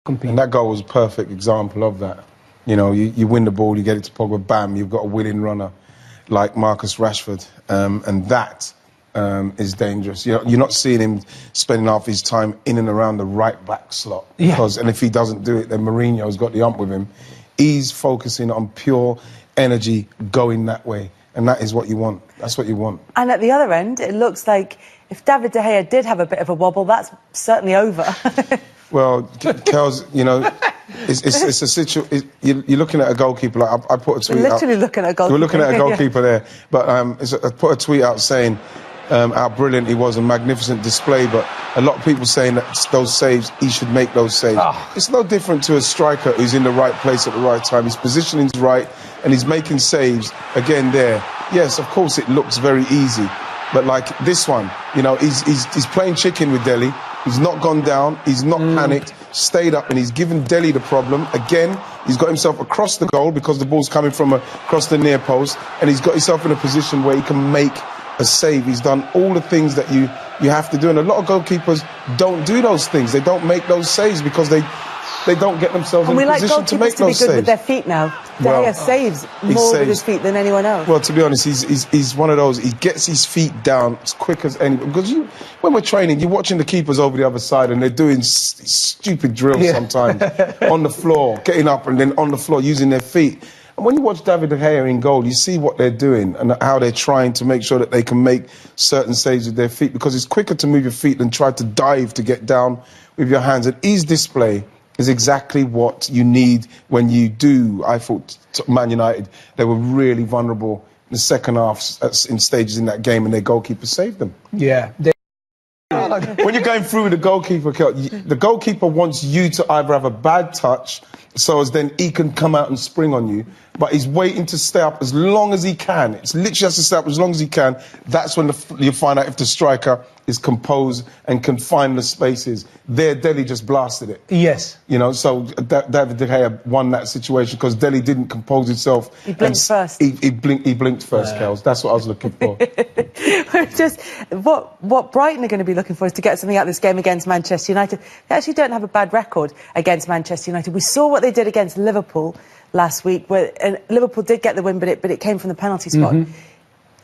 compete. And that goal was a perfect example of that. You know, you win the ball, you get it to Pogba, bam, you've got a winning runner like Marcus Rashford, and that is dangerous. You're not seeing him spending half his time in and around the right back slot. Because, and if he doesn't do it, then Mourinho's got the ump with him. He's focusing on pure energy going that way. And that is what you want. That's what you want. And at the other end, it looks like if David De Gea did have a bit of a wobble, that's certainly over. Well, Kels, you know, it's a situation. You're looking at a goalkeeper. Like I put a tweet out. Literally looking at a goalkeeper. We're looking at a goalkeeper there. But I put a tweet out saying how brilliant he was, a magnificent display. But a lot of people saying that those saves, he should make those saves. Oh. It's no different to a striker who's in the right place at the right time. His positioning's right, and he's making saves again there. Yes, of course, it looks very easy. But like this one, you know, he's playing chicken with Delhi. He's not gone down. He's not panicked. Stayed up, and he's given Delhi the problem. Again, he's got himself across the goal because the ball's coming from across the near post, and he's got himself in a position where he can make a save. He's done all the things that you have to do, and a lot of goalkeepers don't do those things. They don't make those saves because they don't get themselves in a position to make those saves. And we like goalkeepers to be good with their feet now. De Gea saves more with his feet than anyone else. Well, to be honest, he's one of those. He gets his feet down as quick as any. Because when we're training, you're watching the keepers over the other side, and they're doing stupid drills sometimes on the floor, getting up and then on the floor using their feet. And when you watch David De Gea in goal, you see what they're doing and how they're trying to make sure that they can make certain saves with their feet, because it's quicker to move your feet than try to dive to get down with your hands. And his display is exactly what you need when you do. I thought Man United, they were really vulnerable in the second half in stages in that game, and their goalkeeper saved them. Yeah. When you're going through with the goalkeeper wants you to either have a bad touch so as then he can come out and spring on you, but he's waiting to stay up as long as he can. It's literally has to stay up as long as he can. That's when you find out if the striker is composed and can find the spaces. There, Delhi just blasted it. Yes. You know, so David De Gea won that situation because Delhi didn't compose himself. He blinked first. He blinked first, Kels. That's what I was looking for. Just what Brighton are going to be looking for is to get something out of this game against Manchester United. They actually don't have a bad record against Manchester United. We saw what they did against Liverpool last week, and Liverpool did get the win, but it came from the penalty spot.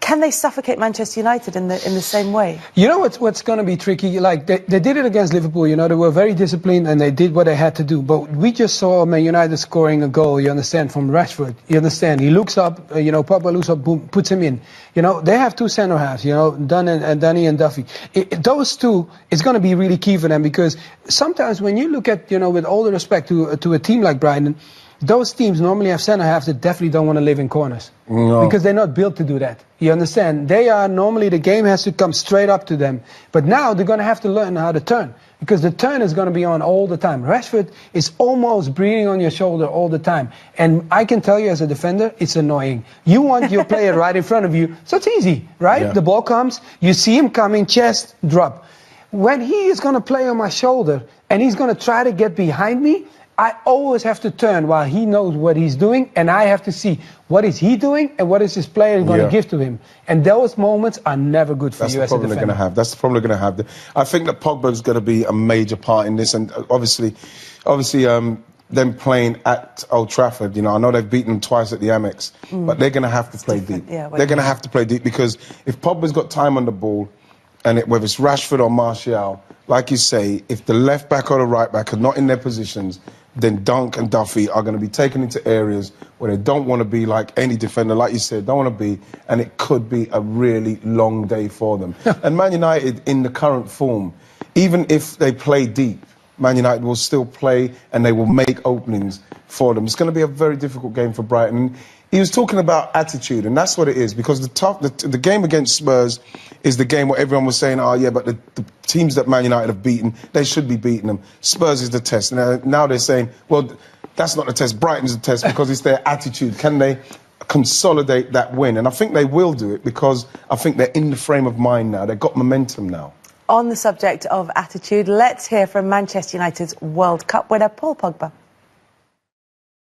Can they suffocate Manchester United in the same way? You know what's going to be tricky? Like, they did it against Liverpool, you know, they were very disciplined and they did what they had to do. But we just saw Man United scoring a goal, you understand, from Rashford. You understand? He looks up, you know, Pogba looks up, boom, puts him in. You know, they have two centre-halves, you know, Danny and Duffy. Those two, it's going to be really key for them, because sometimes when you look at, you know, with all the respect to a team like Brighton, those teams normally have centre-halves that definitely don't want to live in corners. No. Because they're not built to do that. You understand? They are normally, the game has to come straight up to them. But now they're going to have to learn how to turn, because the turn is going to be on all the time. Rashford is almost breathing on your shoulder all the time. And I can tell you as a defender, it's annoying. You want your player right in front of you, so it's easy, right? Yeah. The ball comes, you see him coming, chest, drop. When he is going to play on my shoulder and he's going to try to get behind me, I always have to turn while he knows what he's doing, and I have to see what is he doing and what is his player going to give to him. And those moments are never good for you as a defender. That's the problem they're going to have. I think that Pogba is going to be a major part in this, and obviously, them playing at Old Trafford. You know, I know they've beaten them twice at the Amex, but they're going to have to play deep. Yeah, they're going to have to play deep, because if Pogba's got time on the ball, and whether it's Rashford or Martial, like you say, if the left back or the right back are not in their positions, then Dunk and Duffy are going to be taken into areas where they don't want to be, like any defender, like you said, don't want to be, and it could be a really long day for them. And Man United, in the current form, even if they play deep, Man United will still play and they will make openings for them. It's going to be a very difficult game for Brighton. He was talking about attitude, and that's what it is, because the game against Spurs is the game where everyone was saying, oh yeah, but the teams that Man United have beaten, they should be beating them. Spurs is the test. Now they're saying, well, that's not the test. Brighton's the test, because it's their attitude. Can they consolidate that win? And I think they will do it, because I think they're in the frame of mind now. They've got momentum now. On the subject of attitude, let's hear from Manchester United's World Cup winner, Paul Pogba.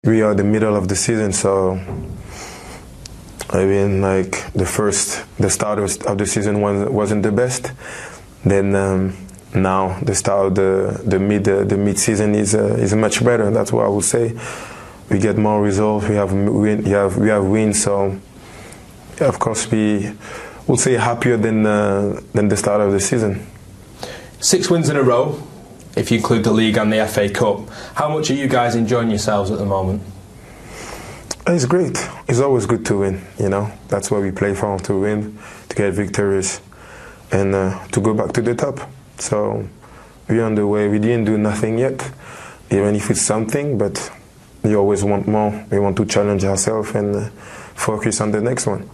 We are the middle of the season, so I mean, like the start of the season wasn't the best. Then now the start of the mid season is much better. That's what I would say. We get more results. We have wins. So yeah, of course we would say happier than the start of the season. 6 wins in a row, if you include the league and the FA Cup. How much are you guys enjoying yourselves at the moment? It's great. It's always good to win. You know, that's what we play for, to win, to get victories, and to go back to the top. So we're on the way. We didn't do nothing yet, even if it's something, but we always want more. We want to challenge ourselves and focus on the next one.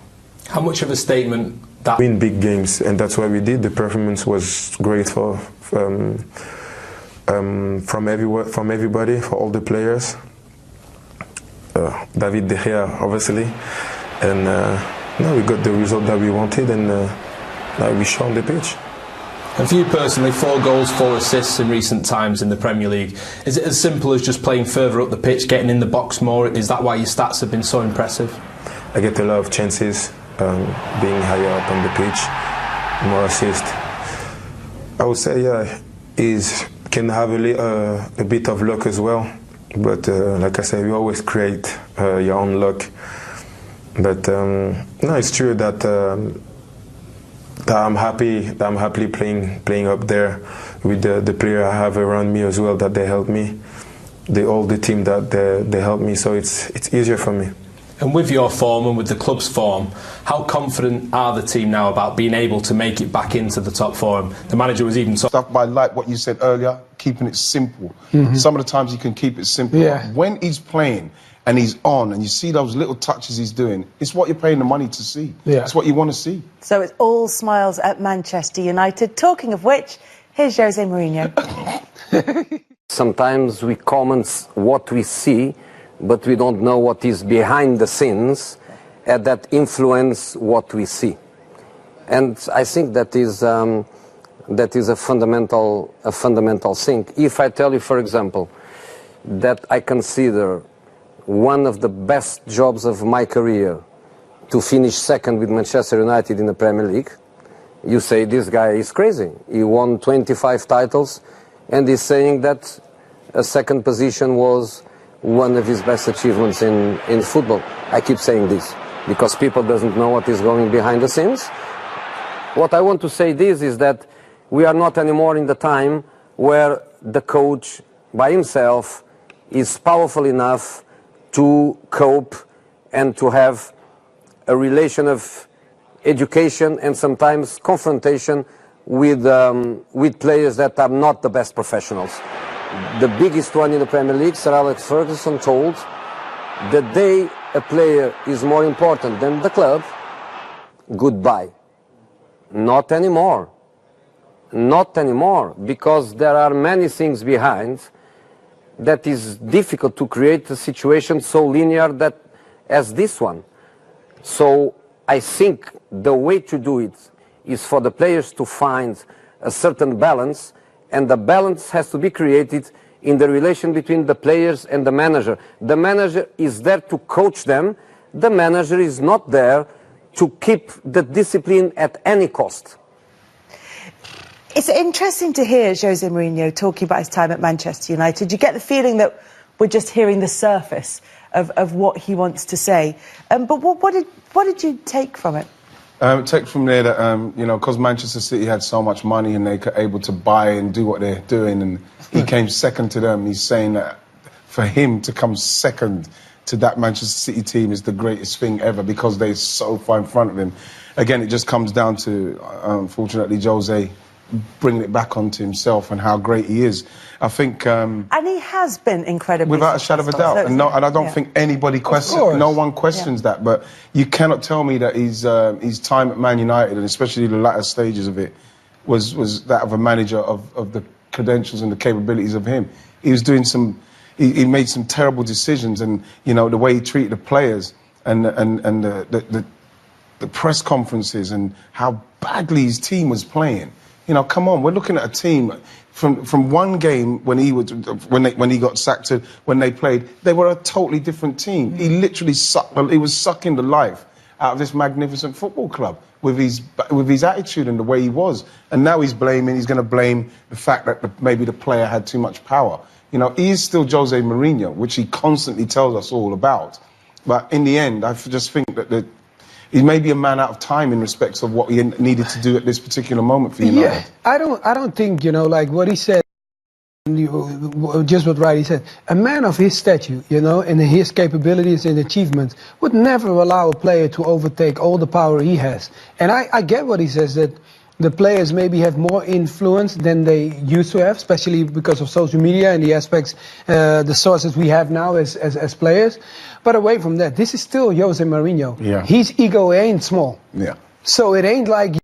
How much of a statement that... Win big games, and that's what we did. The performance was great from everybody, for all the players. David De Gea, obviously, and now we got the result that we wanted, and we show on the pitch. And for you personally, 4 goals, 4 assists in recent times in the Premier League. Is it as simple as just playing further up the pitch, getting in the box more? Is that why your stats have been so impressive? I get a lot of chances, being higher up on the pitch, more assists. I would say, yeah, can have a bit of luck as well. But like I said, you always create your own luck. But no, it's true that I'm happy playing up there with the player I have around me as well, that they help me. All the team that they help me, so it's easier for me. And with your form and with the club's form, how confident are the team now about being able to make it back into the top 4? The manager was even... Stuff, I like what you said earlier, keeping it simple. Some of the times you can keep it simple. Yeah. When he's playing and he's on and you see those little touches he's doing, it's what you're paying the money to see. Yeah. It's what you want to see. So it's all smiles at Manchester United. Talking of which, here's Jose Mourinho. Sometimes we comment what we see, but we don't know what is behind the scenes that influence what we see. And I think that is a fundamental thing. If I tell you, for example, that I consider one of the best jobs of my career to finish second with Manchester United in the Premier League, you say this guy is crazy. He won 25 titles, and he's saying that a second position was one of his best achievements in football. I keep saying this because people doesn't know what is going behind the scenes. What I want to say this is that we are not anymore in the time where the coach by himself is powerful enough to cope and to have a relation of education and sometimes confrontation with players that are not the best professionals. The biggest one in the Premier League, Sir Alex Ferguson, told the day a player is more important than the club, goodbye. Not anymore. Not anymore, because there are many things behind that is difficult to create a situation so linear as this one. So I think the way to do it is for the players to find a certain balance, and the balance has to be created in the relation between the players and the manager. The manager is there to coach them. The manager is not there to keep the discipline at any cost. It's interesting to hear Jose Mourinho talking about his time at Manchester United. You get the feeling that we're just hearing the surface of what he wants to say. But what did you take from it? Take from there that, you know, because Manchester City had so much money and they were able to buy and do what they're doing, and he came second to them. He's saying that for him to come second to that Manchester City team is the greatest thing ever because they're so far in front of him. Again, it just comes down to, unfortunately, Jose bringing it back onto himself and how great he is. I think... and he has been incredibly without a shadow of a doubt. And I don't think anybody questions... No one questions that. But you cannot tell me that his time at Man United, and especially the latter stages of it, was that of a manager of the credentials and the capabilities of him. He was doing some... He made some terrible decisions, and, you know, the way he treated the players and the press conferences and how badly his team was playing. You know, come on, we're looking at a team from one game when he got sacked to when they played, they were a totally different team. He literally sucked. He was sucking the life out of this magnificent football club with his attitude and the way he was. And now he's going to blame the fact that maybe the player had too much power. You know, he is still Jose Mourinho, which he constantly tells us all about. But in the end, I just think that he may be a man out of time in respects of what he needed to do at this particular moment for United. Yeah, I don't think, you know, like what he said, just what Wright said, a man of his stature, you know, and his capabilities and achievements would never allow a player to overtake all the power he has. And I get what he says, that the players maybe have more influence than they used to have, especially because of social media and the aspects, the sources we have now as players. But away from that, this is still Jose Mourinho. Yeah. His ego ain't small. Yeah. So it ain't like